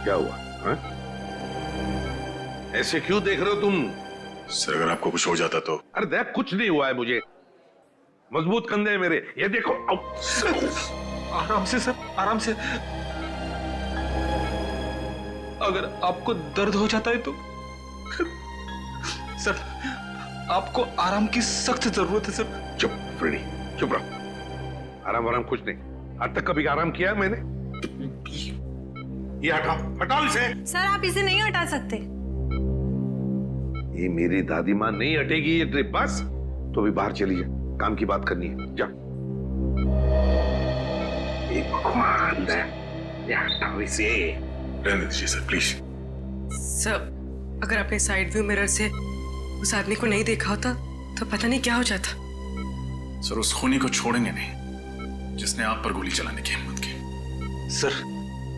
क्या हुआ हा? ऐसे क्यों देख रहे हो तुम? सर अगर आपको कुछ हो जाता तो? अरे देख, कुछ नहीं हुआ है मुझे। मजबूत कंधे हैं मेरे, ये देखो। आराम से सर, आराम से। अगर आपको दर्द हो जाता है तो सर, आपको आराम की सख्त जरूरत है सर। चुप फ्रेडी, चुप रहो। आराम कुछ नहीं। आज तक कभी आराम किया मैंने? ये हटाओ इसे। सर आप इसे नहीं हटा सकते। ये मेरी दादी माँ नहीं हटेगी ये ड्रिप। बस तो भी बाहर चली जा, काम की बात करनी है। जा। भगवान, हटाओ इसे। रहने दीजिए सर प्लीज। सर अगर आपने साइड व्यू मिरर से उस आदमी को नहीं देखा होता तो पता नहीं क्या हो जाता। सर उस खूनी को छोड़ेंगे नहीं जिसने आप पर गोली चलाने की हिम्मत की। सर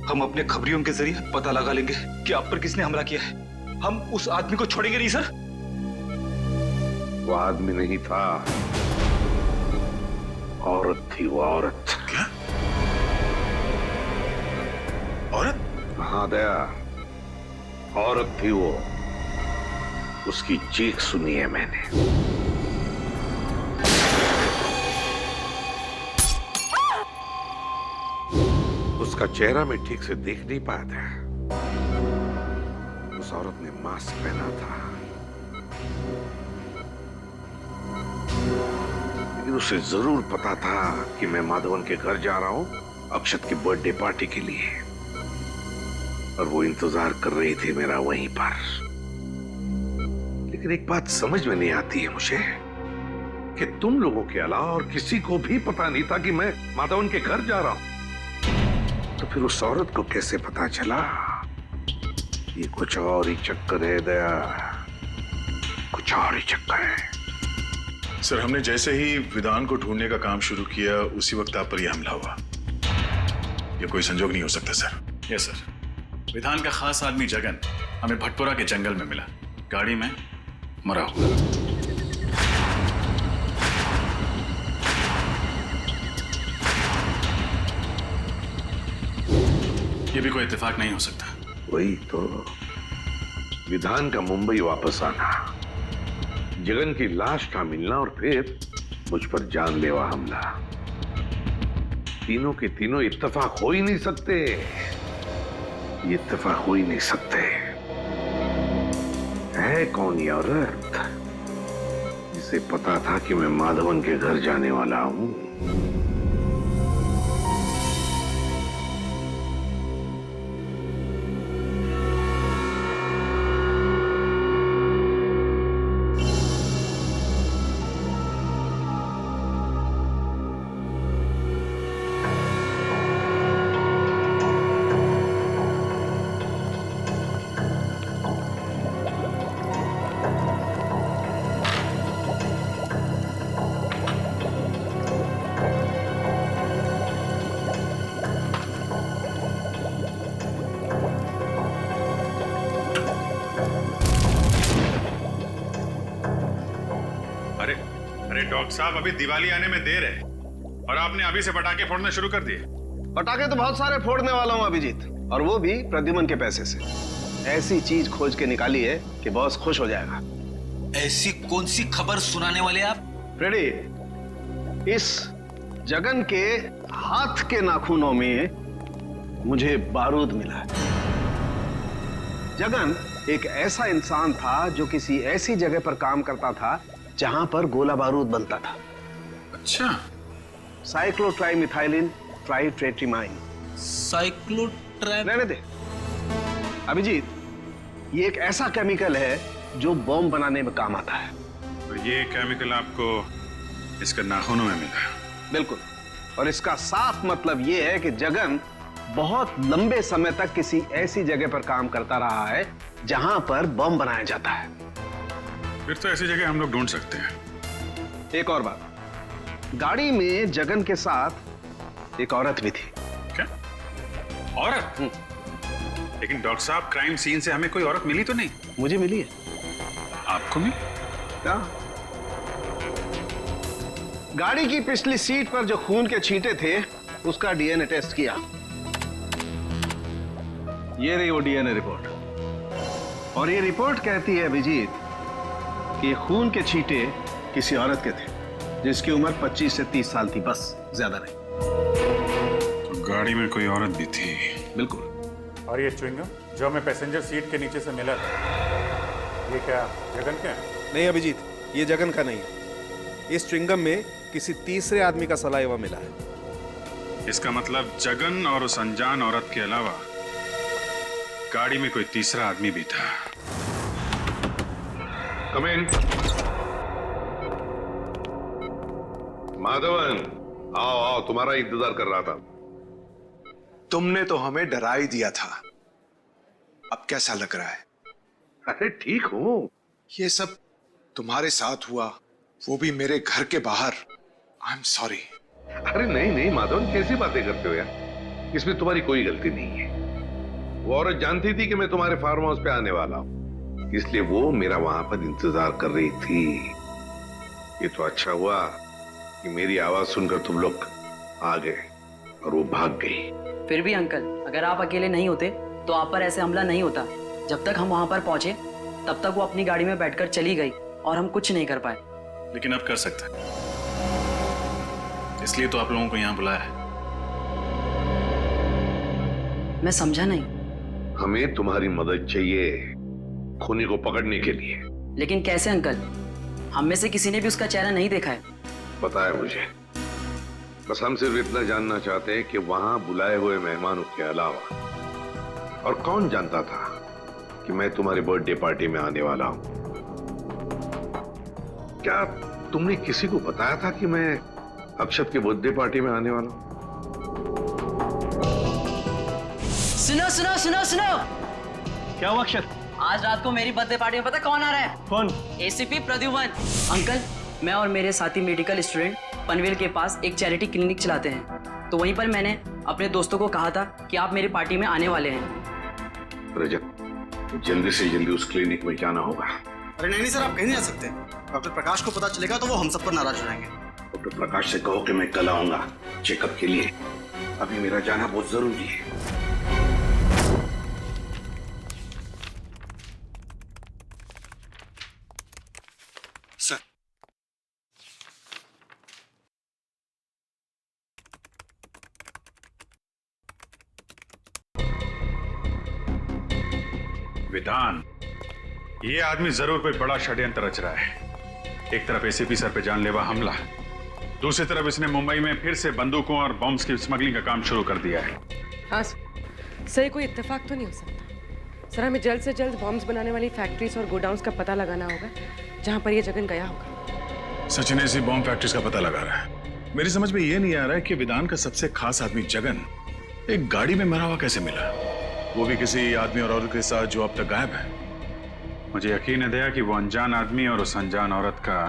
हम अपने खबरियों के जरिए पता लगा लेंगे कि आप पर किसने हमला किया है। हम उस आदमी को छोड़ेंगे नहीं सर। वो आदमी नहीं था, औरत थी। वो औरत। क्या? औरत? हाँ दया, औरत थी वो। उसकी चीख सुनी है मैंने। उसका चेहरा मैं ठीक से देख नहीं पाया था। उस औरत ने मास्क पहना था, लेकिन उसे जरूर पता था कि मैं माधवन के घर जा रहा हूं अक्षत की बर्थडे पार्टी के लिए, और वो इंतजार कर रही थी मेरा वहीं पर। लेकिन एक बात समझ में नहीं आती है मुझे कि तुम लोगों के अलावा और किसी को भी पता नहीं था कि मैं माधवन के घर जा रहा हूं। तो फिर उस औरत को कैसे पता चला? ये कुछ और ही चक्कर है दया, कुछ और ही चक्कर है। सर हमने जैसे ही विधान को ढूंढने का काम शुरू किया उसी वक्त आप पर यह हमला हुआ। यह कोई संजोग नहीं हो सकता सर। यस सर, विधान का खास आदमी जगन हमें भटपुरा के जंगल में मिला, गाड़ी में मरा हुआ। यह भी कोई इत्तेफाक नहीं हो सकता। वही तो, विधान का मुंबई वापस आना, जगन की लाश का मिलना और फिर मुझ पर जानलेवा हमला। तीनों के तीनों इत्तेफाक हो ही नहीं सकते। ये इत्तेफाक हो ही नहीं सकते। है कौन ये औरत जिसे पता था कि मैं माधवन के घर जाने वाला हूं? अरे डॉक्टर साहब, अभी दिवाली आने में देर है और आपने अभी से पटाखे फोड़ने शुरू कर दिए। पटाखे तो बहुत सारे फोड़ने वाला हूं अभिजीत, और वो भी प्रद्युमन के पैसे से। ऐसी चीज खोज के निकाली है कि बॉस खुश हो जाएगा। ऐसी कौन सी खबर सुनाने वाले आप? फ्रेडी, इस जगन के हाथ के नाखूनों में मुझे बारूद मिला है। जगन एक ऐसा इंसान था जो किसी ऐसी जगह पर काम करता था जहां पर गोला बारूद बनता था। अच्छा, साइक्लोट्राइमिथाइलिन ट्राइट्रेटिमाइन। रहने दे अभिजीत, ये एक ऐसा केमिकल है जो बॉम्ब बनाने में काम आता है। और ये केमिकल आपको इसके नाखूनों में मिला? बिल्कुल, और इसका साफ मतलब ये है कि जगन बहुत लंबे समय तक किसी ऐसी जगह पर काम करता रहा है जहां पर बम बनाया जाता है। फिर तो ऐसी जगह हम लोग ढूंढ सकते हैं। एक और बात, गाड़ी में जगन के साथ एक औरत भी थी। क्या औरत? लेकिन डॉक्टर साहब, क्राइम सीन से हमें कोई औरत मिली तो नहीं? मुझे मिली है। आपको मिली? क्या? गाड़ी की पिछली सीट पर जो खून के छींटे थे उसका डीएनए टेस्ट किया। ये रही वो डीएनए रिपोर्ट, और ये रिपोर्ट कहती है अभिजीत कि ये खून के छींटे किसी औरत के थे जिसकी उम्र 25 से 30 साल थी, बस ज्यादा नहीं। तो गाड़ी में कोई औरत भी थी? बिल्कुल। और ये च्युइंगम जो हमें पैसेंजर सीट के नीचे से मिला था, ये क्या जगन का है? नहीं अभिजीत, ये जगन का नहीं है। इस च्युइंगम में किसी तीसरे आदमी का सलाइवा मिला है। इसका मतलब जगन और उस अनजान औरत के अलावा गाड़ी में कोई तीसरा आदमी भी था। कम इन। माधवन, आओ आओ, तुम्हारा इंतजार कर रहा था। तुमने तो हमें डरा ही दिया था। अब कैसा लग रहा है? अरे ठीक हूं। ये सब तुम्हारे साथ हुआ, वो भी मेरे घर के बाहर। I am sorry. अरे नहीं नहीं माधवन, कैसी बातें करते हो यार, इसमें तुम्हारी कोई गलती नहीं है। वो औरत जानती थी कि मैं तुम्हारे फार्म हाउस पे आने वाला हूं, इसलिए वो मेरा वहां पर इंतजार कर रही थी। ये तो अच्छा हुआ कि मेरी आवाज सुनकर तुम लोग आ गए और वो भाग गई। फिर भी अंकल, अगर आप अकेले नहीं होते तो आप पर ऐसे हमला नहीं होता। जब तक हम वहां पर पहुंचे तब तक वो अपनी गाड़ी में बैठकर चली गई और हम कुछ नहीं कर पाए। लेकिन अब कर सकते हैं, इसलिए तो आप लोगों को यहाँ बुलाया है। मैं समझा नहीं। हमें तुम्हारी मदद चाहिए खूनी को पकड़ने के लिए। लेकिन कैसे अंकल? हम में से किसी ने भी उसका चेहरा नहीं देखा है। पता है मुझे, बस हम सिर्फ इतना जानना चाहते हैं कि वहां बुलाए हुए मेहमानों के अलावा और कौन जानता था कि मैं तुम्हारी बर्थडे पार्टी में आने वाला हूं। क्या तुमने किसी को बताया था कि मैं अक्षत के बर्थडे पार्टी में आने वाला हूं? सुनो सुनो सुनो सुनो। क्या हुआ अक्षत? आज रात को मेरी बर्थडे पार्टी में पता कौन आ रहा है? कौन? एसीपी प्रद्युमन। अंकल, मैं और मेरे साथी मेडिकल स्टूडेंट पनवेल के पास एक चैरिटी क्लिनिक चलाते हैं, तो वहीं पर मैंने अपने दोस्तों को कहा था कि आप मेरी पार्टी में आने वाले हैं। रजत, जल्दी से जल्दी उस क्लिनिक में जाना होगा। अरे नहीं सर, आप कहीं नहीं जा सकते। डॉक्टर प्रकाश को पता चलेगा तो वो हम सब पर नाराज हो जाएंगे। डॉक्टर प्रकाश से कहो कि मैं कल आऊंगा चेकअप के लिए। अभी मेरा जाना बहुत जरूरी है। सर, विधान, ये आदमी जरूर कोई बड़ा षड्यंत्र रच रहा है। एक तरफ एसीपी सर पे जानलेवा हमला, दूसरी तरफ इसने मुंबई में फिर से बंदूकों और बॉम्ब्स की स्मगलिंग का काम शुरू कर दिया है। हाँ सर, कोई इत्तेफाक तो नहीं हो सकता। सर, हमें जल्द से जल्द बॉम्ब्स बनाने वाली फैक्ट्रीज और गोडाउन्स का पता लगाना होगा जहां पर ये जगन गया होगा। सचिन ऐसी बॉम्ब फैक्ट्रीज का पता लगा रहा है। मेरी समझ में ये नहीं आ रहा है कि विधान का सबसे खास आदमी जगन एक गाड़ी में मरा हुआ कैसे मिला, वो भी किसी आदमी और औरत के साथ जो अब तक गायब है। मुझे यकीन है दया कि वो अनजान आदमी और उस अनजान औरत का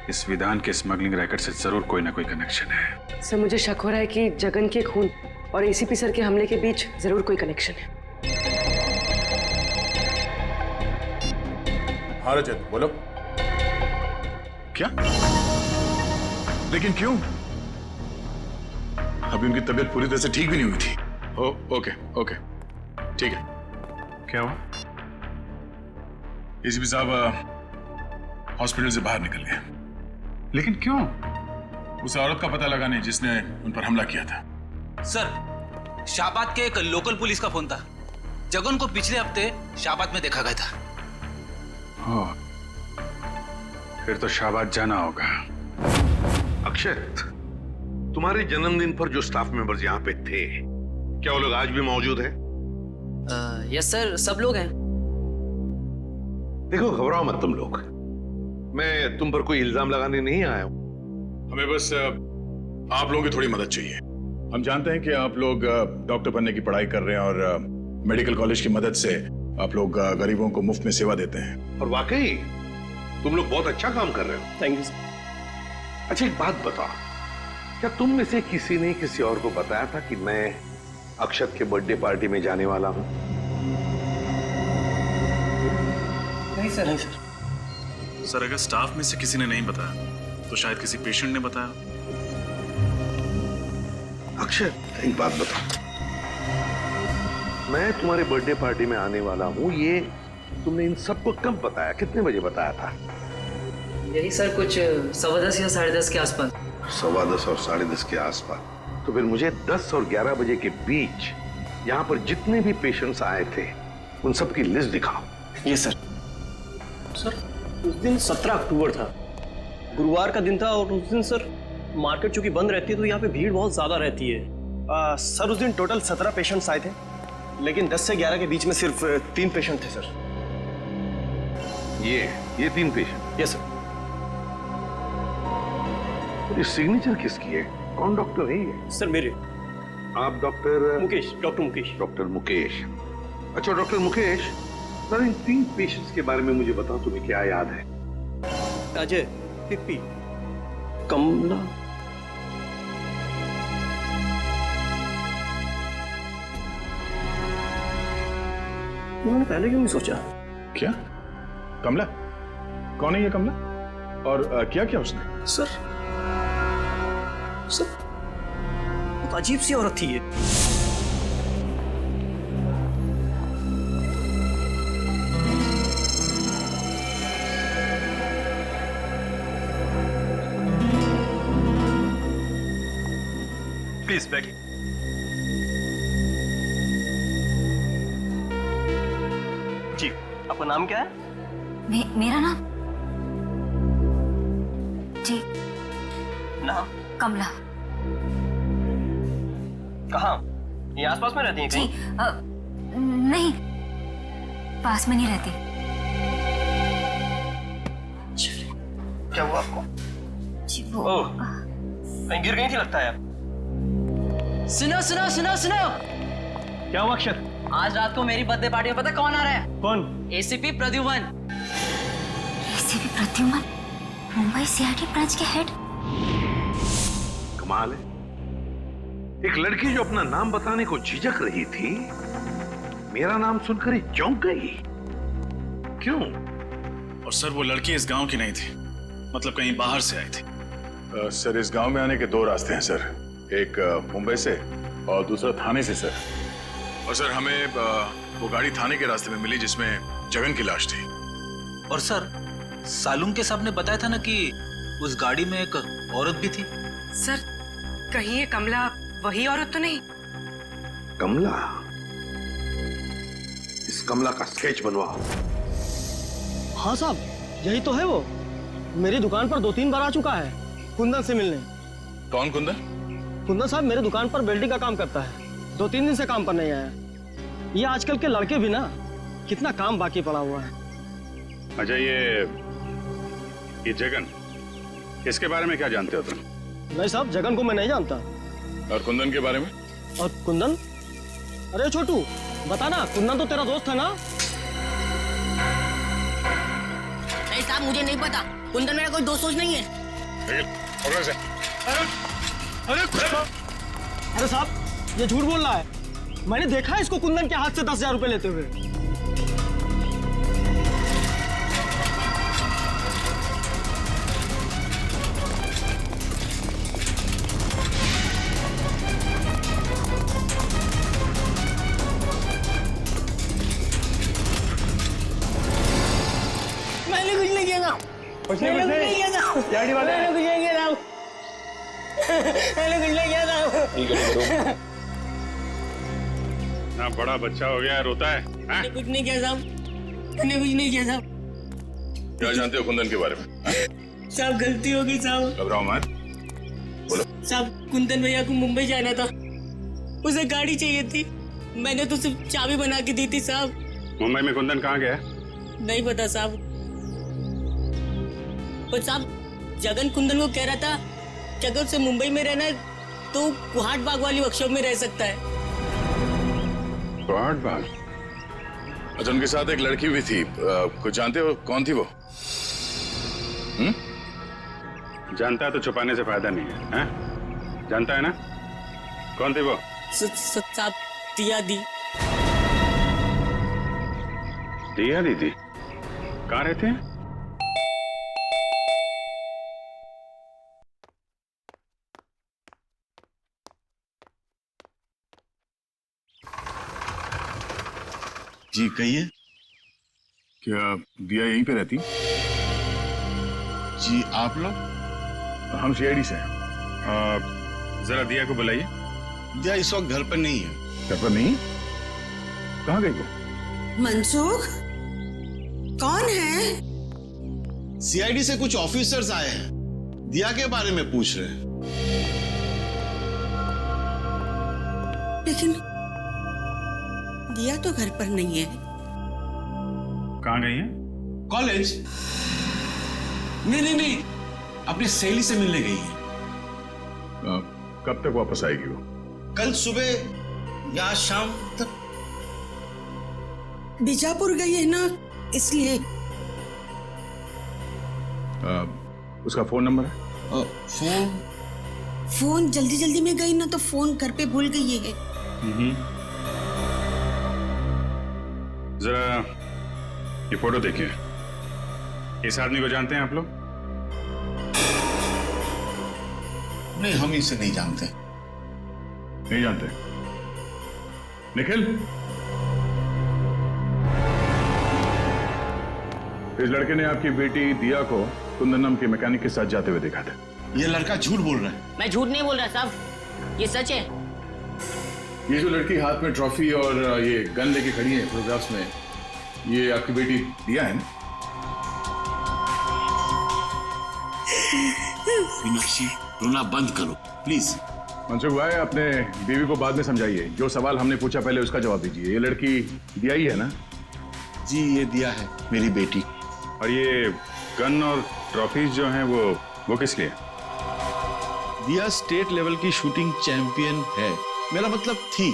इस विधान के स्मगलिंग रैकेट से जरूर कोई ना कोई कनेक्शन है। सर, मुझे शक हो रहा है कि जगन के खून और एसीपी सर के हमले के बीच जरूर कोई कनेक्शन है। हाँ रजत, बोलो। क्या? लेकिन क्यों? अभी उनकी तबीयत पूरी तरह से ठीक भी नहीं हुई थी। ओके ओके, ठीक है। क्या हुआ? एसीपी साहब हॉस्पिटल से बाहर निकल गए। लेकिन क्यों? उस औरत का पता लगाने जिसने उन पर हमला किया था। सर, शाहबाद के एक लोकल पुलिस का फोन था। जगन को पिछले हफ्ते शाहबाद में देखा गया था। फिर तो शाहबाद जाना होगा। अक्षत, तुम्हारे जन्मदिन पर जो स्टाफ मेंबर्स यहाँ पे थे, क्या वो लोग आज भी मौजूद हैं? यस सर, सब लोग हैं। देखो, घबराओ मत तुम लोग, मैं तुम पर कोई इल्जाम लगाने नहीं आया हूं। हमें बस आप लोगों की थोड़ी मदद चाहिए। हम जानते हैं कि आप लोग डॉक्टर बनने की पढ़ाई कर रहे हैं और मेडिकल कॉलेज की मदद से आप लोग गरीबों को मुफ्त में सेवा देते हैं। और वाकई तुम लोग बहुत अच्छा काम कर रहे हो। Thank you sir. अच्छा, एक बात बताओ, क्या तुम में से किसी ने किसी और को बताया था कि मैं अक्षत के बर्थडे पार्टी में जाने वाला हूं? नहीं सर। नहीं सर। सर, अगर स्टाफ में से किसी ने नहीं बताया तो शायद किसी पेशेंट ने बताया। अक्षत, एक बात बताओ, मैं तुम्हारे बर्थडे पार्टी में आने वाला हूँ, ये तुमने इन सबको कब बताया? कितने बजे बताया था? यही सर कुछ 10:15 या 10:30 के आसपास। 10:15 और 10:30 के आसपास। तो फिर मुझे 10 और 11 बजे के बीच यहाँ पर जितने भी पेशेंट्स आए थे उन सब की लिस्ट दिखाओ। ये सर। सर उस दिन 17 अक्टूबर था, गुरुवार का दिन था, और उस दिन सर मार्केट चूंकि बंद रहती है तो यहाँ पे भीड़ बहुत ज्यादा रहती है। सर उस दिन टोटल 17 पेशेंट्स आए थे, लेकिन 10 से 11 के बीच में सिर्फ 3 पेशेंट थे सर। ये 3 पेशेंट? Yes sir. ये सिग्नेचर किसकी है? कौन डॉक्टर है ये? सर मेरे। आप doctor Mukesh, doctor Mukesh. Doctor Mukesh. अच्छा डॉक्टर मुकेश, सर इन 3 पेशेंट्स के बारे में मुझे बताओ, तुम्हें क्या याद है? अजय, पिप्पी, कमला। उन्होंने पहले क्यों नहीं सोचा? क्या? कमला? कौन है ये कमला? और क्या किया उसने? सर बहुत अजीब सी औरत थी ये। प्लीज बैठिए। जी, आपका नाम क्या है? मेरा नाम जी नाम कमला। कहाँ? ये आसपास में रहती हैं कहीं? नहीं, पास में नहीं रहती। क्या हुआ आपको? जी वो ओह, कहीं गिर गई थी लगता है आप। सुनो सुनो सुनो सुनो, क्या हुआ अक्षर? आज रात को मेरी बर्थडे पार्टी में पता कौन आ रहा है? कौन? ACP Pradyuman. ACP Pradyuman, Mumbai CID branch के हेड। कमाल है, एक लड़की जो अपना नाम बताने को झिझक रही थी, मेरा नाम सुनकर ही चौंक गई। क्यों? और सर वो लड़की इस गांव की नहीं थी, मतलब कहीं बाहर से आई थी। सर इस गांव में आने के 2 रास्ते हैं सर, एक मुंबई से और दूसरा थाने से सर। और सर हमें वो गाड़ी थाने के रास्ते में मिली जिसमें जगन की लाश थी। और सर सालुंके साहब ने बताया था ना कि उस गाड़ी में एक औरत भी थी। सर कहीं ये कमला वही औरत तो नहीं? कमला? इस कमला का स्केच बनवाओ। हाँ साहब, यही तो है वो। मेरी दुकान पर 2-3 बार आ चुका है कुंदन से मिलने। कौन कुंदन? कुंदन साहब मेरे दुकान पर वेल्डिंग का काम करता है, 2-3 दिन से काम पर नहीं आया। ये आजकल के लड़के भी ना, कितना काम बाकी पड़ा हुआ है। अच्छा ये जगन, इसके बारे में क्या जानते हो तुम? नहीं साहब, जगन को मैं नहीं जानता। और कुंदन के बारे में? और कुंदन? अरे छोटू बता ना, कुंदन तो तेरा दोस्त है ना? नहीं साहब, मुझे नहीं पता, कुंदन मेरा कोई दोस्त नहीं है। अरे साहब ये झूठ बोल रहा है, मैंने देखा है इसको कुंदन के हाथ से 10,000 रुपए लेते हुए। मैंने कुछ नहीं किया था। मैंने कुछ नहीं किया था। मैंने कुछ नहीं किया था। मैंने कुछ नहीं किया था। ना बड़ा बच्चा हो गया रोता है। मैंने कुछ नहीं किया साहब, मैंने कुछ नहीं किया साहब। क्या जानते हो कुंदन के बारे में? साहब गलती हो गई साहब। घबराओ मत, बोलो। साहब कुंदन भैया को मुंबई जाना था, उसे गाड़ी चाहिए थी, मैंने तो सिर्फ चाबी बना के दी थी साहब। मुंबई में कुंदन कहाँ गया? नहीं पता साहब, पर साहब जगन कुंदन को कह रहा था कि अगर उसे मुंबई में रहना है तो कुहाट बाग वाली वर्कशॉप में रह सकता है। कुहाट बाग? अच्छा उनके साथ एक लड़की भी थी, कुछ जानते हो कौन थी वो? जानता है तो छुपाने से फायदा नहीं है, हैं? जानता है ना कौन थी वो? साहब दिया दी। दिया दीदी कहाँ रहते हैं? जी कहिए। क्या दिया यहीं पे रहती? जी आप लोग? हम सीआईडी से हैं। जरा दिया को बुलाइए। दिया इस वक्त घर पर नहीं है। घर पर नहीं? कहाँ गई वो? मनसुख, कौन है? सीआईडी से कुछ ऑफिसर्स आए हैं, दिया के बारे में पूछ रहे हैं। लेकिन दिया तो घर पर नहीं है। कहाँ गई है? कॉलेज? नहीं, अपनी सहेली से मिलने गई है। कब तक वापस आएगी वो? कल सुबह या शाम तक। बीजापुर गई है ना, इसलिए। उसका फोन नंबर है? फोन जल्दी में गई ना, तो फोन घर पे भूल गई है। जरा ये फोटो देखिए। इस आदमी को जानते हैं आप लोग? नहीं, हम इसे नहीं जानते। नहीं जानते? निखिल, इस लड़के ने आपकी बेटी दिया को कुंदनम के मैकेनिक के साथ जाते हुए देखा था। ये लड़का झूठ बोल रहा है। मैं झूठ नहीं बोल रहा साहब, ये सच है। ये जो लड़की हाथ में ट्रॉफी और ये गन लेके खड़ी है फोटोग्राफ्स में, ये आपकी बेटी दिया है ना? मीनाक्षी, रोना बंद करो प्लीज। मनसुख भाई, अपने बीवी को बाद में समझाइए। जो सवाल हमने पूछा पहले उसका जवाब दीजिए। ये लड़की दिया ही है ना? जी ये दिया है, मेरी बेटी। और ये गन और ट्रॉफीज जो हैं वो किस लिए? दिया स्टेट लेवल की शूटिंग चैंपियन है। मेरा मतलब थी।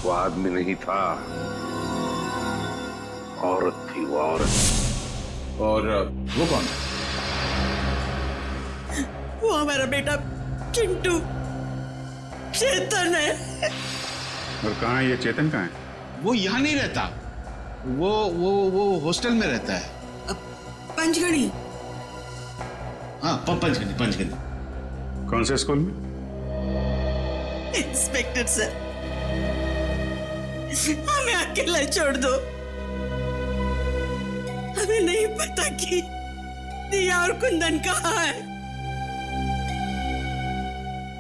वो आदमी नहीं था, औरत थी वो औरत। और वो कौन है? वो हमारा बेटा चिंटू, चेतन है। और कहाँ है ये चेतन? कहाँ है वो? यहाँ नहीं रहता, वो हॉस्टल में रहता है। पंचगढ़ी। हाँ, पंचगढ़ी। कौन से स्कूल में? इंस्पेक्टर सर, हमें अकेला छोड़ दो। हमें नहीं पता कि दिया और कुंदन कहाँ है।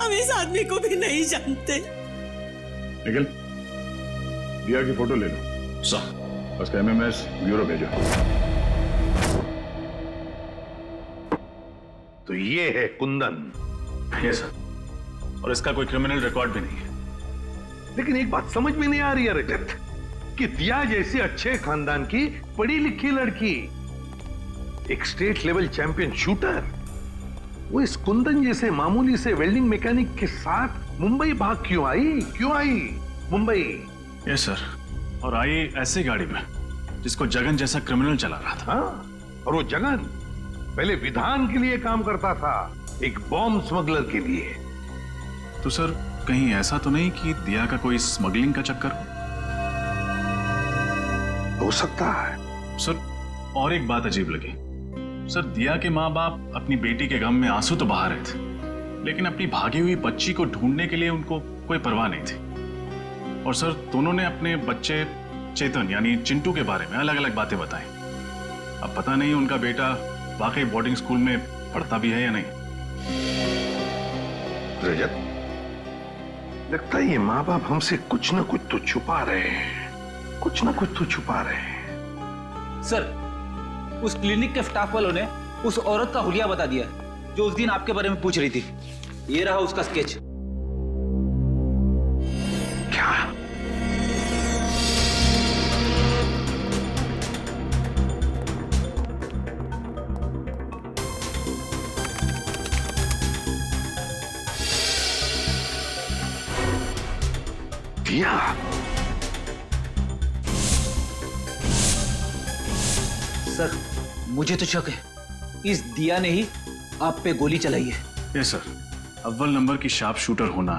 हम इस आदमी को भी नहीं जानते। निखिल, दिया की फोटो ले लो। सर, उसका एमएमएस ब्यूरो भेजो। तो ये है कुंदन? Yes sir. और इसका कोई क्रिमिनल रिकॉर्ड भी नहीं है। लेकिन एक बात समझ में नहीं आ रही है रजत, कि दिया जैसी अच्छे खानदान की पढ़ी लिखी लड़की, एक स्टेट लेवल चैंपियन शूटर, वो इस कुंदन जैसे मामूली से वेल्डिंग मैकेनिक के साथ मुंबई भाग क्यों आई मुंबई? Yes sir. और आई ऐसी गाड़ी में जिसको जगन जैसा क्रिमिनल चला रहा था। हाँ, और वो जगन पहले विधान के लिए काम करता था, एक बॉम्ब स्मगलर के लिए। तो सर, कहीं ऐसा तो नहीं कि दिया का कोई स्मगलिंग का चक्कर हो सकता है सर। और एक बात अजीब लगी सर, दिया के माँ बाप अपनी बेटी के गम में आंसू तो बहा रहे थे, लेकिन अपनी भागी हुई बच्ची को ढूंढने के लिए उनको कोई परवाह नहीं थी। और सर, दोनों ने अपने बच्चे चेतन यानी चिंटू के बारे में अलग अलग बातें बताई। अब पता नहीं उनका बेटा वाकई बोर्डिंग स्कूल में पढ़ता भी है या नहीं। रजत, लगता है ये माँ बाप हमसे कुछ ना कुछ तो छुपा रहे हैं, सर, उस क्लिनिक के स्टाफ वालों ने उस औरत का हुलिया बता दिया जो उस दिन आपके बारे में पूछ रही थी। ये रहा उसका स्केच। क्या? दिया? सर, मुझे तो शक है इस दिया ने ही आप पे गोली चलाई है। Yes sir. अव्वल नंबर की शार्प शूटर होना,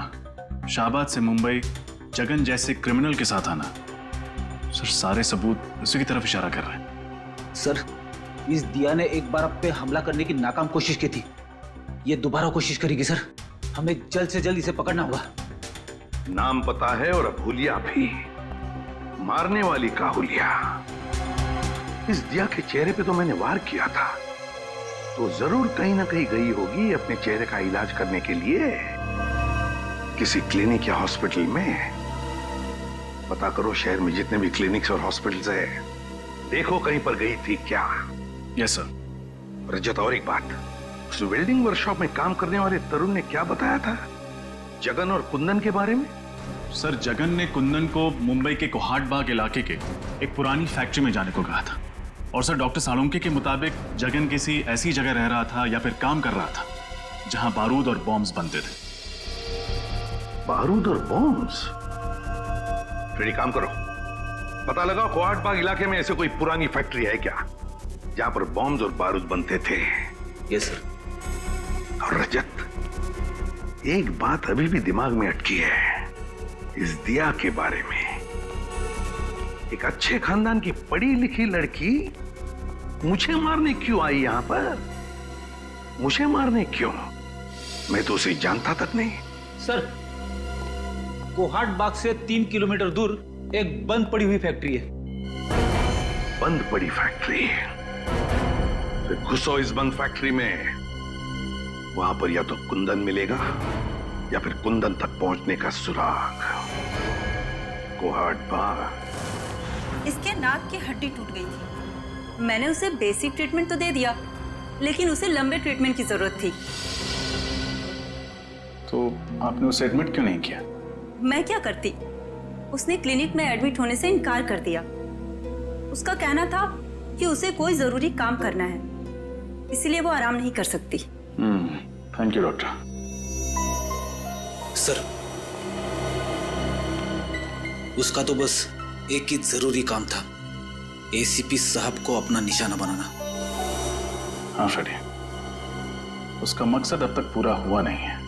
शाहबाद से मुंबई जगन जैसे क्रिमिनल के साथ आना, सर सारे सबूत उसी की तरफ इशारा कर रहे हैं। सर, इस दिया ने एक बार आप पे हमला करने की नाकाम कोशिश की थी, ये दोबारा कोशिश करेगी। सर, हमें जल्द से जल्द इसे पकड़ना होगा। नाम पता है और अब हुलिया भी, मारने वाली का हुलिया। इस दिया के चेहरे पे तो मैंने वार किया था, तो जरूर कहीं ना कहीं गई होगी अपने चेहरे का इलाज करने के लिए किसी क्लिनिक या हॉस्पिटल में। पता करो शहर में जितने भी क्लिनिक्स और हॉस्पिटल्स है, देखो कहीं पर गई थी क्या। Yes sir. रजत, और एक बात, उस वेल्डिंग वर्कशॉप में काम करने वाले तरुण ने क्या बताया था जगन और कुंदन के बारे में? सर, जगन ने कुंदन को मुंबई के कोहाट बाग इलाके के एक पुरानी फैक्ट्री में जाने को कहा था। और सर, डॉक्टर सालुंके के मुताबिक जगन किसी ऐसी जगह रह रहा था या फिर काम कर रहा था जहां बारूद और बॉम्ब्स बनते थे। बारूद और बॉम्ब्स? फिर एक काम करो, पता लगाओ कोहाट बाग इलाके में ऐसे कोई पुरानी फैक्ट्री है क्या जहां पर बॉम्ब्स और बारूद बनते थे। Yes sir. और रजत, एक बात अभी भी दिमाग में अटकी है इस दिया के बारे में। एक अच्छे खानदान की पढ़ी लिखी लड़की मुझे मारने क्यों आई यहां पर? मुझे मारने क्यों? मैं तो उसे जानता तक नहीं। सर, कोहाट बाग से 3 किलोमीटर दूर एक बंद पड़ी हुई फैक्ट्री है। बंद पड़ी फैक्ट्री? फिर घुसो इस बंद फैक्ट्री में, वहां पर या तो कुंदन मिलेगा या फिर कुंदन तक पहुंचने का सुराग। कोहाट बाग। इसके नाक की हड्डी टूट गई थी। मैंने उसे बेसिक ट्रीटमेंट तो दे दिया, लेकिन उसे लंबे ट्रीटमेंट की जरूरत थी। तो आपने उसे एडमिट क्यों नहीं किया? मैं क्या करती? उसने क्लिनिक में एडमिट होने से इनकार कर दिया। उसका कहना था कि उसे कोई जरूरी काम करना है, इसलिए वो आराम नहीं कर सकती। Thank you doctor. सर, उसका तो बस एक ही जरूरी काम था, एसीपी साहब को अपना निशाना बनाना। हाँ फ्रेडी, उसका मकसद अब तक पूरा हुआ नहीं है।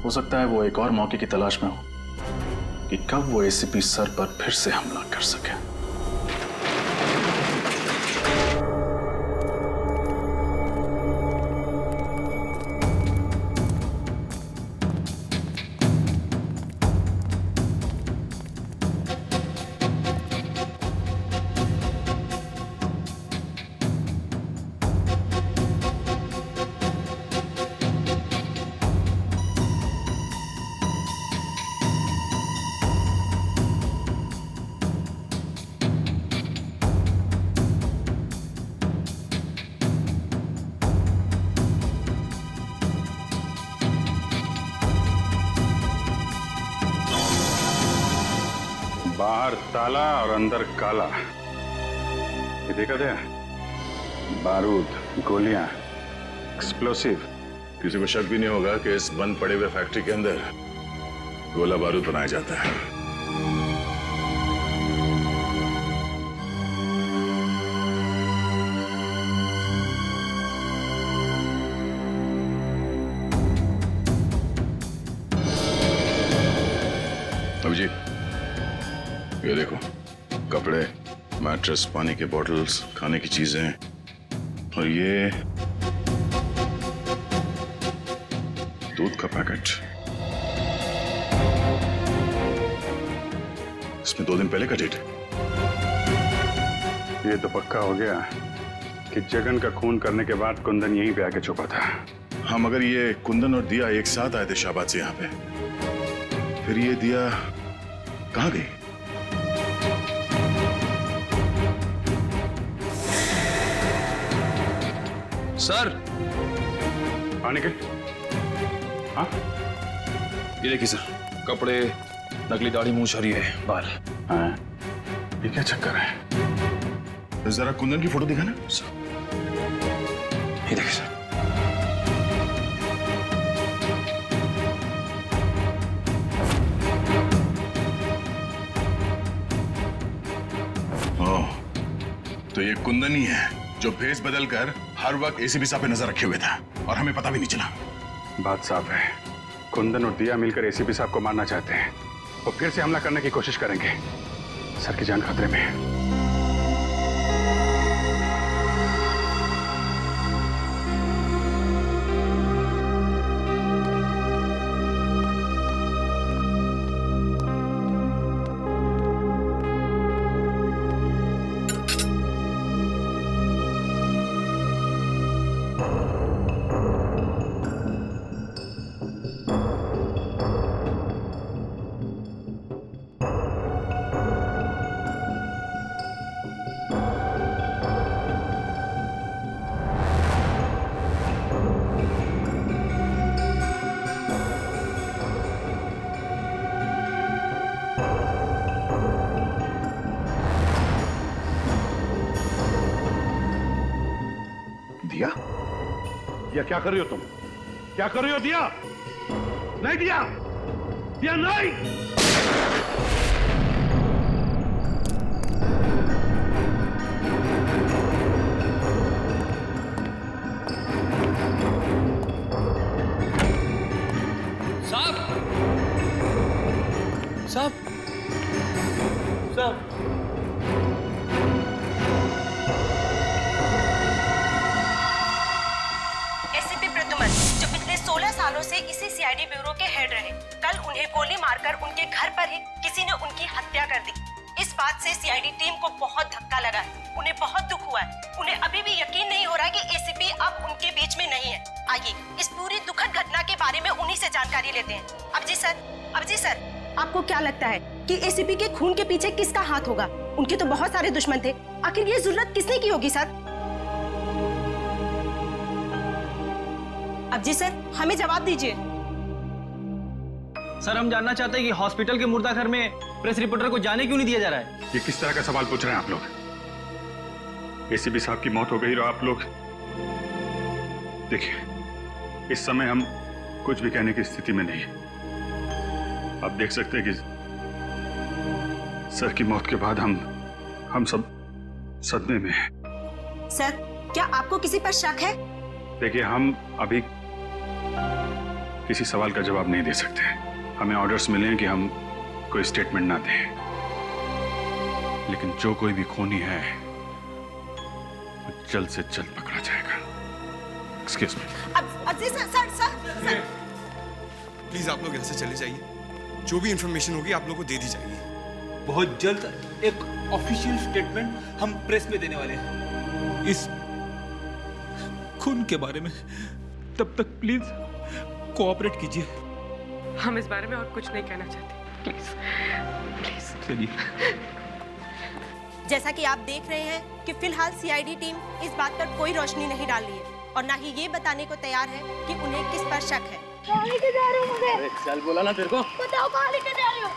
हो सकता है वो एक और मौके की तलाश में हो कि कब वो एसीपी सर पर फिर से हमला कर सके। बाहर ताला और अंदर काला, ये देखा था? बारूद, गोलियां, एक्सप्लोसिव। किसी को शक भी नहीं होगा कि इस बंद पड़े हुए फैक्ट्री के अंदर गोला बारूद बनाया जाता है। अभिजीत, ये देखो, कपड़े, मैट्रेस, पानी के बॉटल्स, खाने की चीजें, और ये दूध का पैकेट। इसमें 2 दिन पहले का डेट है। ये तो पक्का हो गया कि जगन का खून करने के बाद कुंदन यहीं पे आके छुपा था। हाँ, मगर ये कुंदन और दिया एक साथ आए थे शाहबाद से यहाँ पे, फिर ये दिया कहाँ गई? सर, हाँ निकल। हाँ, ये देखिए सर, कपड़े, नकली दाढ़ी, मूंछ और ये बाल। हाँ, ये क्या चक्कर है? जरा कुंदन की फोटो दिखाना। ये देखिए सर। तो ये कुंदन ही है जो भेस बदलकर हर वक्त एसीपी साहब पे नजर रखे हुए था और हमें पता भी नहीं चला। बात साफ है, कुंदन और दिया मिलकर एसीपी साहब को मारना चाहते हैं और फिर से हमला करने की कोशिश करेंगे। सर की जान खतरे में है। दिया क्या कर रही हो तुम? क्या कर रही हो दिया? नहीं दिया, दिया नहीं। साहब, साहब, साहब। एसीपी प्रद्युमन, जो पिछले 16 सालों से इसी सीआईडी ब्यूरो के हेड रहे, कल उन्हें गोली मारकर उनके घर पर ही किसी ने उनकी हत्या कर दी। इस बात से सीआईडी टीम को बहुत धक्का लगा है, उन्हें बहुत दुख हुआ है। उन्हें अभी भी यकीन नहीं हो रहा कि एसीपी अब उनके बीच में नहीं है। आइए इस पूरी दुखद घटना के बारे में उन्हीं से जानकारी लेते हैं। अबजी सर, आपको क्या लगता है कि एसीपी के खून के पीछे किसका हाथ होगा? उनके तो बहुत सारे दुश्मन थे, आखिर ये जुर्रत किसने की होगी सर? अबजी सर, हमें जवाब दीजिए। सर, हम जानना चाहते हैं कि हॉस्पिटल के मुर्दा घर में प्रेस रिपोर्टर को जाने क्यों नहीं दिया जा रहा है? ये किस तरह का सवाल पूछ रहे हैं आप लोग? एसीपी साहब की मौत हो गई और आप लोग देखिए, इस समय हम कुछ भी कहने की स्थिति में नहीं है। आप देख सकते हैं कि सर की मौत के बाद हम सब सदमे में हैं। सर, क्या आपको किसी पर शक है? देखिए, हम अभी किसी सवाल का जवाब नहीं दे सकते। हमें ऑर्डर्स मिले हैं कि हम कोई स्टेटमेंट ना दें, लेकिन जो कोई भी खूनी है वो जल्द से जल्द पकड़ा जाएगा। Excuse me. सर, प्लीज आप लोग यहाँ से चले जाइए। जो भी इंफॉर्मेशन होगी आप लोगों को दे दी जाएगी। बहुत जल्द एक ऑफिशियल स्टेटमेंट हम प्रेस में देने वाले हैं इस खून के बारे में। तब तक प्लीज कोऑपरेट कीजिए। हम इस बारे में और कुछ नहीं कहना चाहते, प्लीज। चलिए। जैसा कि आप देख रहे हैं कि फिलहाल सीआईडी टीम इस बात पर कोई रोशनी नहीं डाल रही है और ना ही ये बताने को तैयार है कि उन्हें किस पर शक है। कहाँ लेके जा रहे हो मुझे? अरे चल, बोला ना तेरे को। बताओ कहाँ लेके जा रहे हो?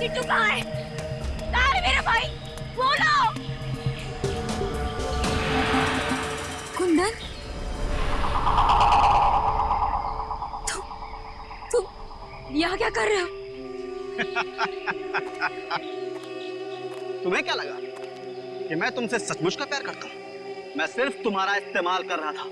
चिट्टू कहाँ है? कहाँ है मेरा भाई? बोलो। कुंदन, तुम यहाँ क्या कर रहे हो? तुम्हें क्या लगा कि मैं तुमसे सचमुच का प्यार करता हूँ? मैं सिर्फ तुम्हारा इस्तेमाल कर रहा था।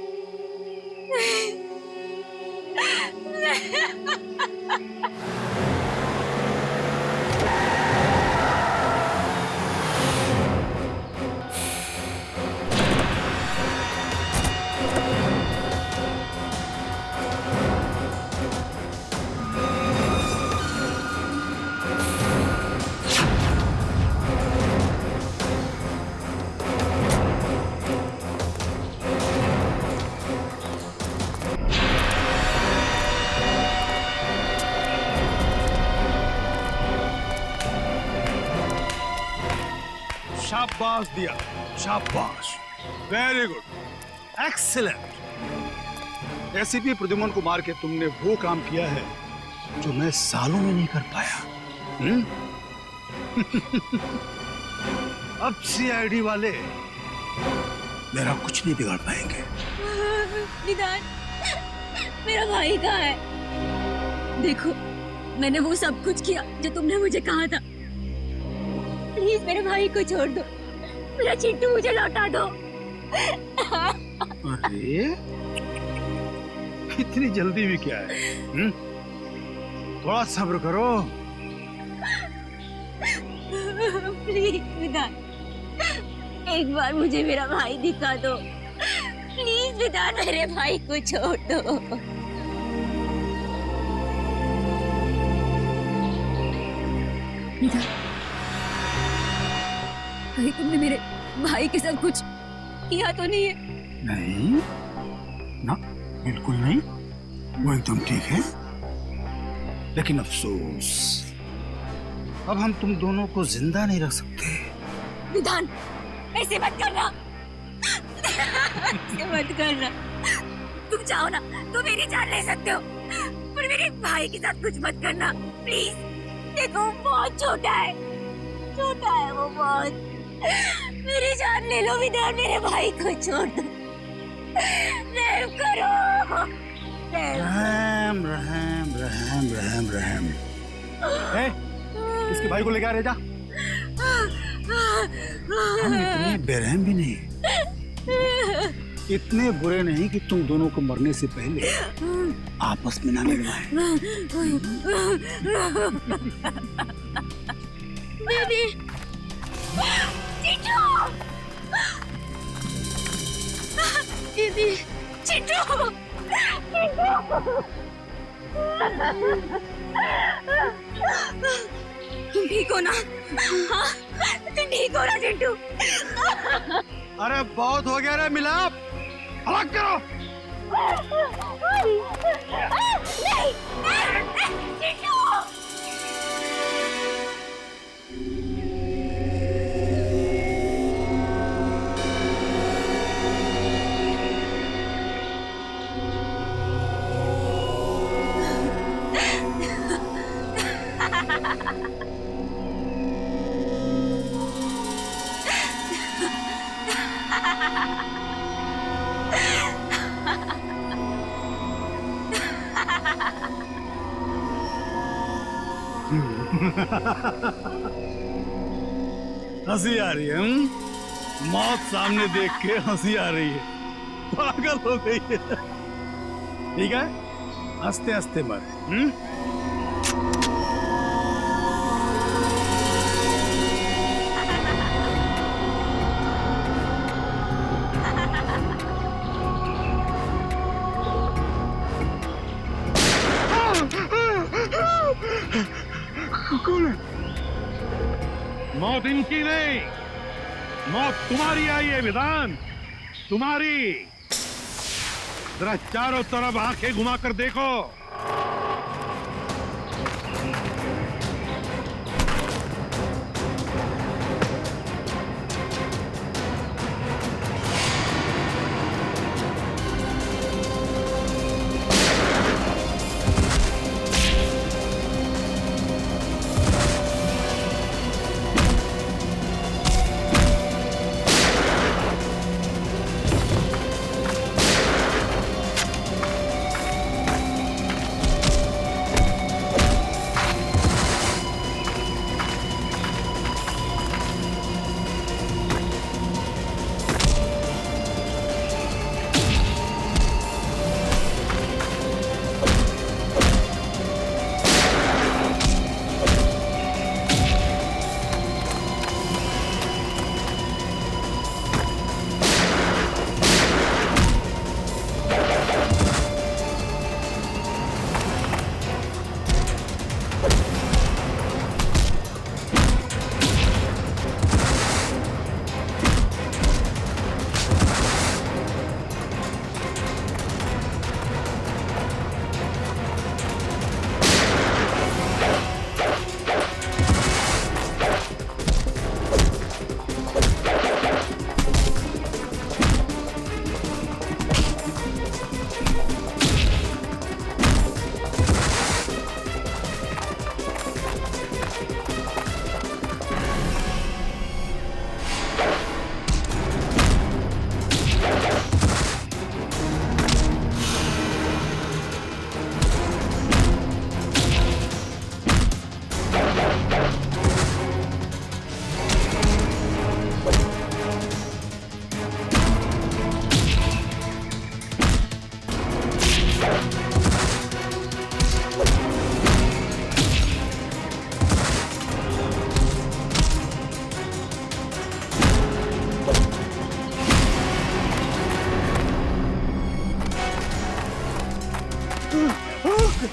शाबाश दिया, शाबाश, very good, excellent. ACP Pradyuman को मार के तुमने वो काम किया है जो मैं सालों में नहीं कर पाया। अब सीआईडी वाले मेरा कुछ नहीं बिगाड़ पाएंगे। निदान, मेरा भाई कहाँ है? देखो, मैंने वो सब कुछ किया जो तुमने मुझे कहा था। प्लीज मेरे भाई को छोड़ दो, मेरा चिट्टू मुझे लौटा दो। अरे इतनी जल्दी भी क्या है? थोड़ा सब्र करो। प्लीज विधान, एक बार मुझे मेरा भाई दिखा दो। प्लीज विधान, मेरे भाई को छोड़ दो। विधान, कहीं तुमने मेरे भाई के साथ कुछ किया तो नहीं है? नहीं ना, बिल्कुल नहीं, वो एकदम ठीक है। लेकिन अफसोस, अब हम तुम दोनों को जिंदा नहीं रख सकते। विधान, ऐसे मत करना। ऐसे मत करना। तुम चाहो ना तो मेरी जान ले सकते हो, पर मेरे भाई के साथ कुछ मत करना प्लीज। देखो वो बहुत छोटा है, छोटा है वो बहुत। मेरी जान ले लो विधान, मेरे भाई को छोड़ दो। रहम करो। रहम रहम रहम रहम रहम। इसके भाई को लेके आ, रहे जा। हम इतने बेरहम भी नहीं, इतने बुरे नहीं कि तुम दोनों को मरने से पहले आपस में ना लड़वाएं। बेबी, चिंटू, बेबी, चिंटू, तुम ठीक हो ना? हाँ, तुम ठीक हो ना चिंटू? अरे बहुत हो गया रे मिलाप, अलग करो। नहीं, चिंटू। हंसी आ रही है? मौत सामने देख के हंसी आ रही है, पागल हो गई है। ठीक है, हंसते हंसते मर। कौन है? मौत इनकी नहीं, मौत तुम्हारी आई है विधान, तुम्हारी। जरा चारों तरफ आंखें घुमाकर देखो।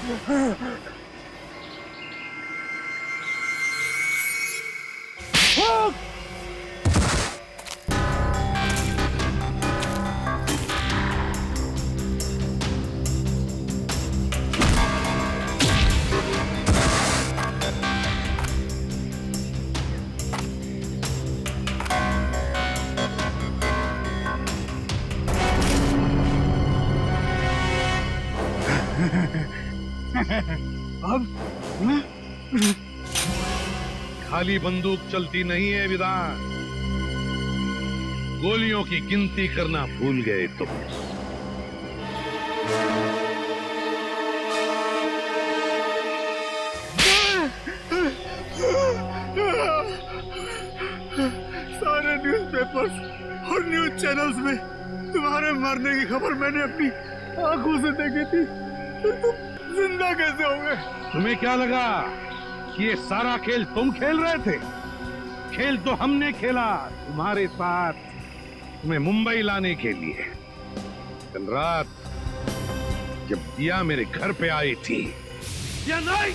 अब खाली बंदूक चलती नहीं है विधान, गोलियों की गिनती करना भूल गए तुम। सारे न्यूज़पेपर्स और न्यूज़ चैनल्स में तुम्हारे मरने की खबर मैंने अपनी आंखों से देखी थी, फिर तुम जिंदा कैसे हो गए? तुम्हें क्या लगा कि ये सारा खेल तुम खेल रहे थे? खेल तो हमने खेला तुम्हारे साथ, तुम्हें मुंबई लाने के लिए। कल रात जब दिया मेरे घर पे आई थी या नहीं?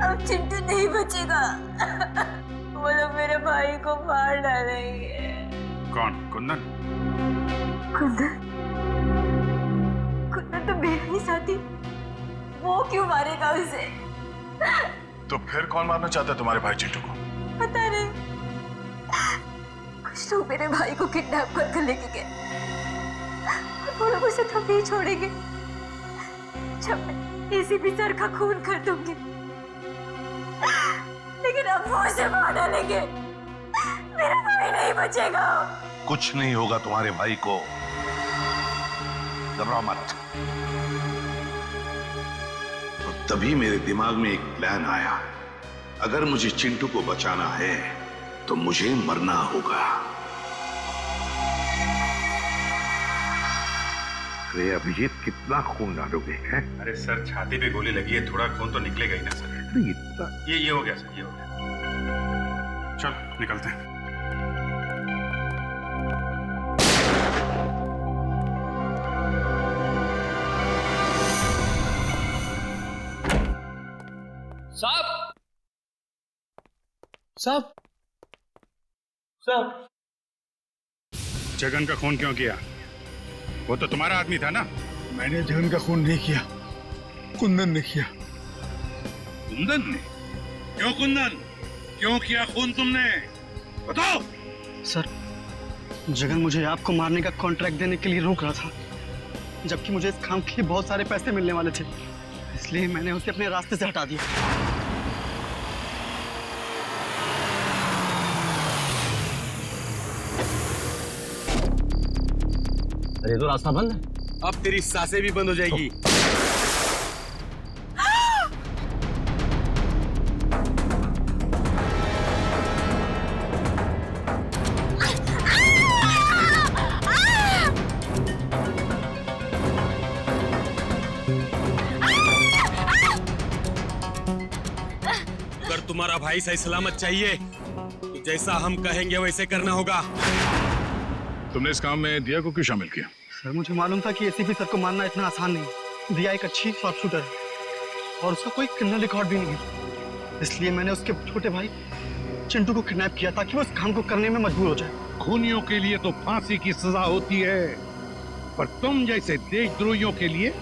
अब चिंटू नहीं बचेगा। वो लोग मेरे भाई को मार डालेंगे। कौन? कुंदन? कुंदन? कुंदन तो मेरा ही साथी, वो क्यों मारेगा उसे? तो फिर कौन मारना चाहता है तुम्हारे भाई चिंटू को? पता नहीं, कुछ लोग मेरे भाई को किडनैप कर लेके गए। वो लोग उसे तभी छोड़ेंगे जब मैं एसीपी सर का खून कर दूंगी। लेकिन अब वो उसे मार डालेंगे, मेरा भाई नहीं बचेगा। कुछ नहीं होगा तुम्हारे भाई को, घबराओ मत। और तभी मेरे दिमाग में एक प्लान आया, अगर मुझे चिंटू को बचाना है तो मुझे मरना होगा। अरे अभिजीत, कितना खून डालोगे हैं? अरे सर, छाती पे गोली लगी है, थोड़ा खून तो निकलेगा ही ना सर। ये हो गया सर, ये हो गया। चल निकलते हैं। साहब, साहब, साहब, जगन का खून क्यों किया? वो तो तुम्हारा आदमी था ना? मैंने जगन का खून नहीं किया, कुंदन ने किया। कुंदन ने? क्यों कुंदन? क्यों किया खून तुमने? बताओ। सर, जगन मुझे आपको मारने का कॉन्ट्रैक्ट देने के लिए रोक रहा था, जबकि मुझे इस काम के लिए बहुत सारे पैसे मिलने वाले थे, इसलिए मैंने उसे अपने रास्ते से हटा दिया। अरे तो रास्ता बंद है। अब तेरी सांसें भी बंद हो जाएगी। अगर तुम्हारा भाई सही सलामत चाहिए तो जैसा हम कहेंगे वैसे करना होगा। तुमने इस काम में दिया को क्यों शामिल किया? सर, मुझे मालूम था कि एसीपी सर को मारना इतना आसान नहीं। दिया एक अच्छी शॉर्प शूटर है और उसका कोई क्रिमिनल रिकॉर्ड भी नहीं है, इसलिए मैंने उसके छोटे भाई चिंटू को किडनैप किया ताकि वो इस काम को करने में मजबूर हो जाए। खूनियों के लिए तो फांसी की सजा होती है, पर तुम जैसे देशद्रोहियों के लिए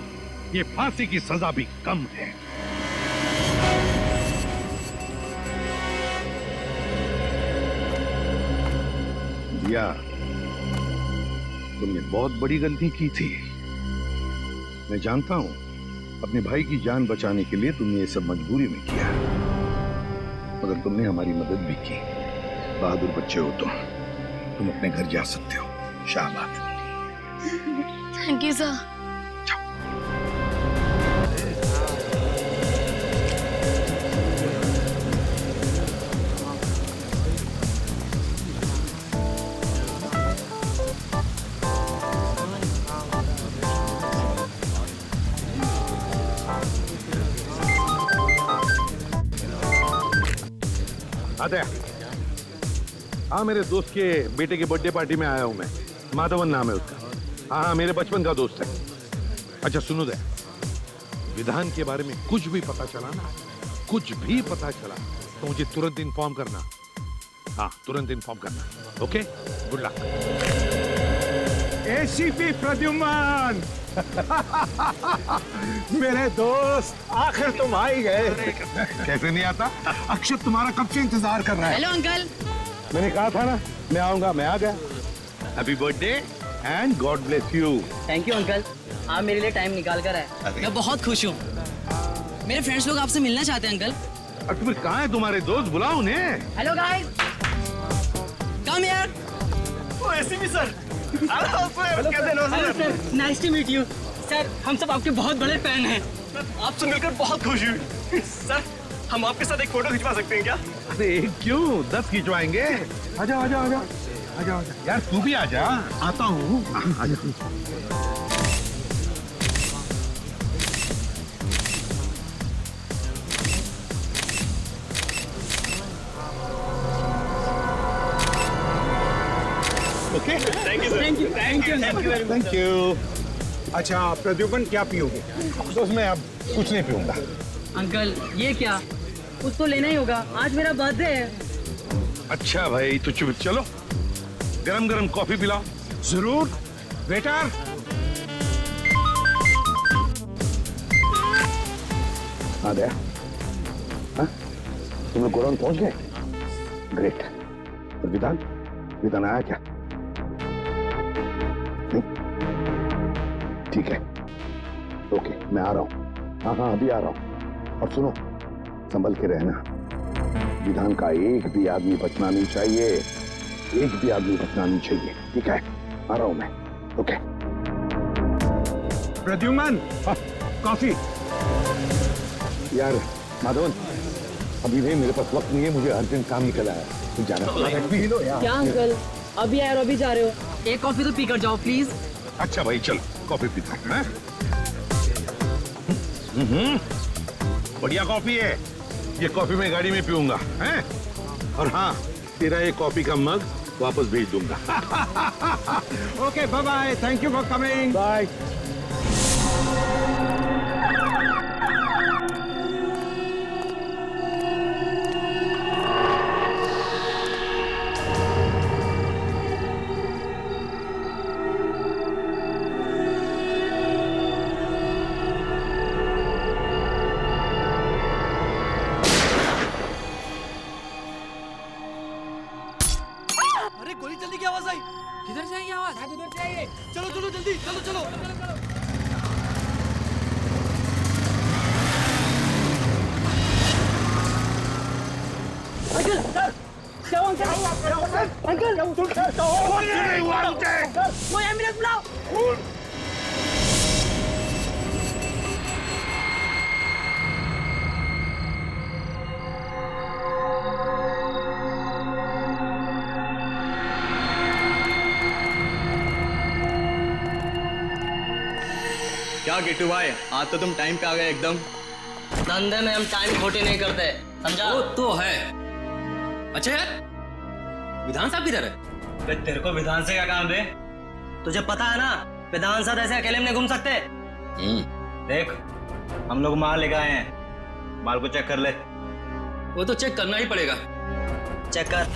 ये फांसी की सजा भी कम है। दिया, तुमने बहुत बड़ी गलती की थी। मैं जानता हूं, अपने भाई की जान बचाने के लिए तुमने ये सब मजबूरी में किया, मगर तुमने हमारी मदद भी की। बहादुर बच्चे हो तुम अपने घर जा सकते हो। शाबाश। Thank you sir. आते हाँ, मेरे दोस्त के बेटे के बर्थडे पार्टी में आया हूं मैं। माधवन नाम है उसका। हाँ, मेरे बचपन का दोस्त है। अच्छा सुनो दे, विधान के बारे में कुछ भी पता चला ना, कुछ भी पता चला तो मुझे तुरंत इन्फॉर्म करना। हाँ, तुरंत इन्फॉर्म करना। Okay, good luck. ACP Pradyuman मेरे दोस्त, आखिर तुम आ ही गए। कैसे नहीं आता? अक्षत तुम्हारा कब से इंतजार कर रहा है। Hello uncle. मैंने कहा था ना मैं आऊंगा, मैं आ गया। Happy birthday and God bless you. Thank you uncle, आप मेरे लिए टाइम निकाल कर आए। मैं बहुत खुश हूँ। मेरे फ्रेंड्स लोग आपसे मिलना चाहते हैं अंकल। और फिर कहाँ है तुम्हारे दोस्त? बुलाओ उन्हें। Hello guys, come here. ओ एसीपी सर, हेलो सर, कैसे हो sir? Nice to meet you sir. हम सब आपके बहुत बड़े फैन हैं। आपसे मिलकर बहुत खुश हुई। सर, हम आपके साथ एक फोटो खिंचवा सकते हैं क्या? अरे क्यों, 10 खिंचवाएंगे। आजा आजा आजा आजा आजा। यार तू भी आजा। आता हूँ। आजा। Okay, thank you sir. Thank you thank you very much. Thank you. अच्छा प्रद्युम्न, क्या पियोगे? दोस्त मैं अब कुछ नहीं पीऊंगा। अंकल ये क्या, कुछ तो लेना ही होगा, आज मेरा बर्थडे है। अच्छा भाई, तो चुप चलो, गरम गरम कॉफी पिलाओ। जरूर वेटर। आ गया? हाँ? तुम लोग गोडाउन पहुंच गए? ग्रेट। और विधान, विधान आया क्या? नहीं? ठीक है, ओके, मैं आ रहा हूँ। हाँ हाँ, अभी आ रहा हूँ। और सुनो, संभल के रहना। विधान का एक भी आदमी बचना नहीं चाहिए, एक भी आदमी बचना नहीं चाहिए। ठीक है, आ रहा हूं मैं। ओके। प्रद्युम्न, कॉफी। यार माधवन, अभी भी मेरे पास वक्त नहीं है, मुझे अर्जेंट काम निकला है, तो जाना पी लो यार। क्या अंकल, अभी आए और अभी जा रहे हो? एक कॉफी तो पी कर जाओ प्लीज। अच्छा भाई चलो, कॉफी पीता हूं। बढ़िया कॉफी है ये, कॉफी मैं गाड़ी में पीऊंगा हैं? और हाँ, तेरा ये कॉफी का मग वापस भेज दूंगा। Okay, bye bye, thank you for coming. Bye. गोली चलने की आवाज आई। किधर से आई आवाज? शायद उधर से आई है। चलो चलो जल्दी, चलो चलो। अंकल सर, क्या हुआ अंकल? वो एम्बुलेंस बुलाओ। क्या गिट्टू भाई, आज तो तुम टाइम पे आ गए एकदम। धंधे में हम टाइम खोटी नहीं करते, समझा? वो तो है। अच्छा यार, विधान साहब किधर है? तेरे को विधान से क्या काम बे? तुझे पता है ना, विधान साहब ऐसे अकेले में नहीं घूम सकते। देख, हम लोग माल लेकर आए हैं, माल को चेक कर ले। वो तो चेक करना ही पड़ेगा। चेक कर।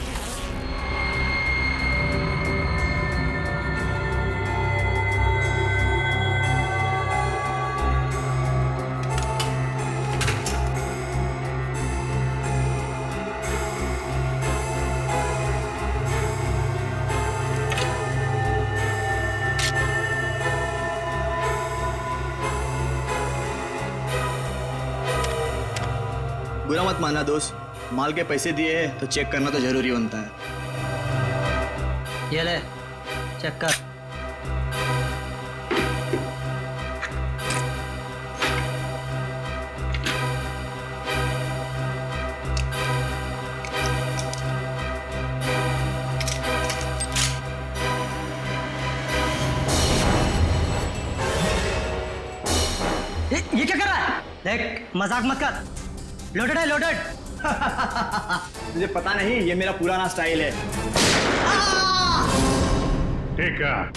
बुरा मत माना दोस्त, माल के पैसे दिए हैं तो चेक करना तो जरूरी बनता है। ये ले, चेक कर। ये क्या कर रहा है? देख, मजाक मत कर। लोडेड है, लोडेड। मुझे पता नहीं, ये मेरा पुराना स्टाइल है। ठीक है,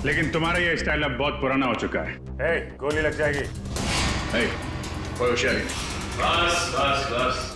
लेकिन तुम्हारा ये स्टाइल अब बहुत पुराना हो चुका है। गोली लग जाएगी। कोई होशियारी नहीं। बस बस बस।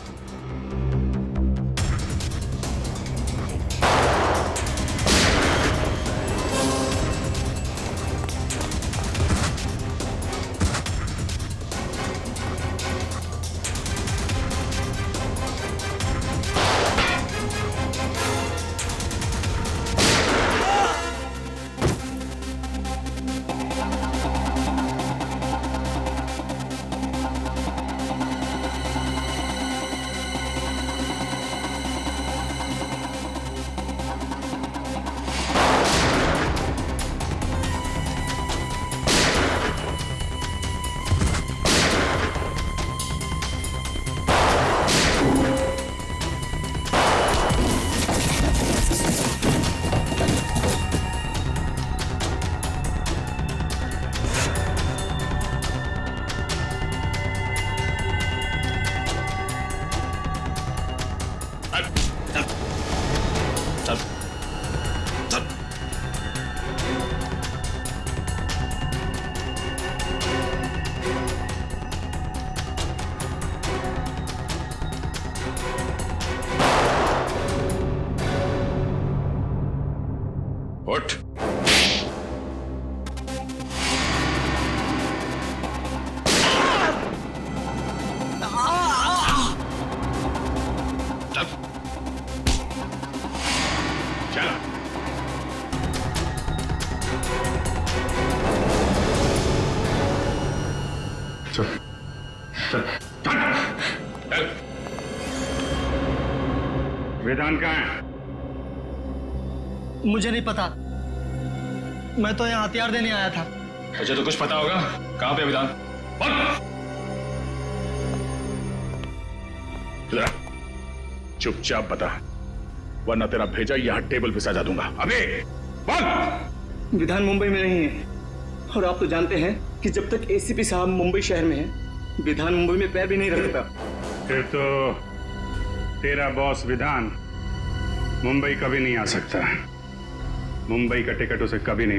उठ। चल। चल। विधान कहाँ है? मुझे नहीं पता, मैं तो यहाँ हथियार देने आया था। तुझे तो कुछ पता होगा। कहाँ पे विधान? चुपचाप बता, वरना तेरा भेजा यहाँ टेबल पे सजा दूंगा। अबे बोल। विधान मुंबई में नहीं है, और आप तो जानते हैं कि जब तक एसीपी साहब मुंबई शहर में हैं, विधान मुंबई में पैर भी नहीं रखता। फिर तो तेरा बॉस विधान मुंबई कभी नहीं आ सकता। मुंबई का टिकट उसे कभी नहीं